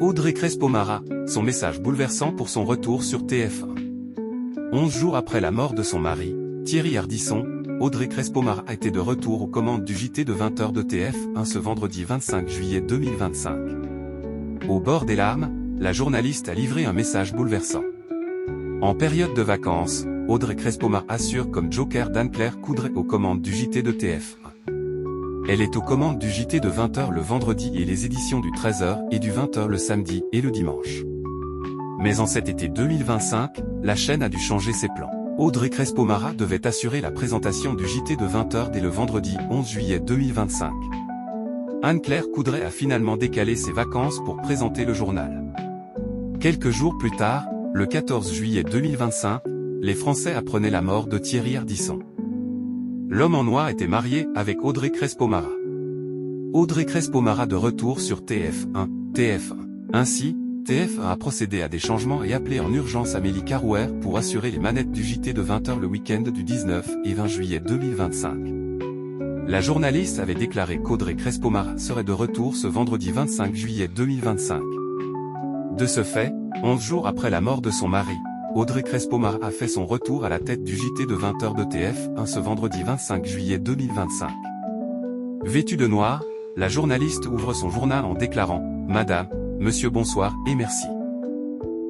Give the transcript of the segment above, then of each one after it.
Audrey Crespo-Mara, son message bouleversant pour son retour sur TF1. 11 jours après la mort de son mari, Thierry Ardisson, Audrey Crespo-Mara était de retour aux commandes du JT de 20h de TF1 ce vendredi 25 juillet 2025. Au bord des larmes, la journaliste a livré un message bouleversant. En période de vacances, Audrey Crespo-Mara assure comme joker d'Anne-Claire Coudray aux commandes du JT de TF1. Elle est aux commandes du JT de 20h le vendredi et les éditions du 13h et du 20h le samedi et le dimanche. Mais en cet été 2025, la chaîne a dû changer ses plans. Audrey Crespo-Mara devait assurer la présentation du JT de 20h dès le vendredi 11 juillet 2025. Anne-Claire Coudray a finalement décalé ses vacances pour présenter le journal. Quelques jours plus tard, le 14 juillet 2025, les Français apprenaient la mort de Thierry Ardisson. L'homme en noir était marié avec Audrey Crespo-Mara. Audrey Crespo-Mara de retour sur TF1. Ainsi, TF1 a procédé à des changements et appelé en urgence Amélie Carouer pour assurer les manettes du JT de 20h le week-end du 19 et 20 juillet 2025. La journaliste avait déclaré qu'Audrey Crespo-Mara serait de retour ce vendredi 25 juillet 2025. De ce fait, 11 jours après la mort de son mari, Audrey Crespo-Mara a fait son retour à la tête du JT de 20h de TF1 ce vendredi 25 juillet 2025. Vêtue de noir, la journaliste ouvre son journal en déclarant « Madame, Monsieur bonsoir et merci.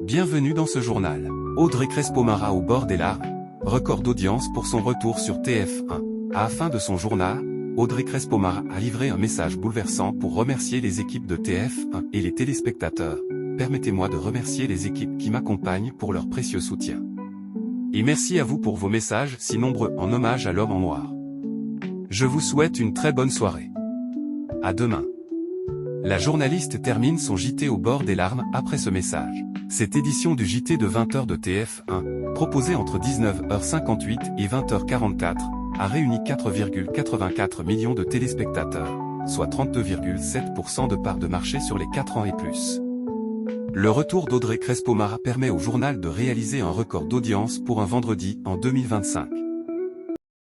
Bienvenue dans ce journal. Audrey Crespo-Mara au bord des larmes, record d'audience pour son retour sur TF1. À la fin de son journal, Audrey Crespo-Mara a livré un message bouleversant pour remercier les équipes de TF1 et les téléspectateurs. Permettez-moi de remercier les équipes qui m'accompagnent pour leur précieux soutien. Et merci à vous pour vos messages si nombreux en hommage à l'homme en noir. Je vous souhaite une très bonne soirée. À demain. La journaliste termine son JT au bord des larmes après ce message. Cette édition du JT de 20h de TF1, proposée entre 19h58 et 20h44, a réuni 4,84 millions de téléspectateurs, soit 32,7% de part de marché sur les 4 ans et plus. Le retour d'Audrey Crespo-Mara permet au journal de réaliser un record d'audience pour un vendredi en 2025.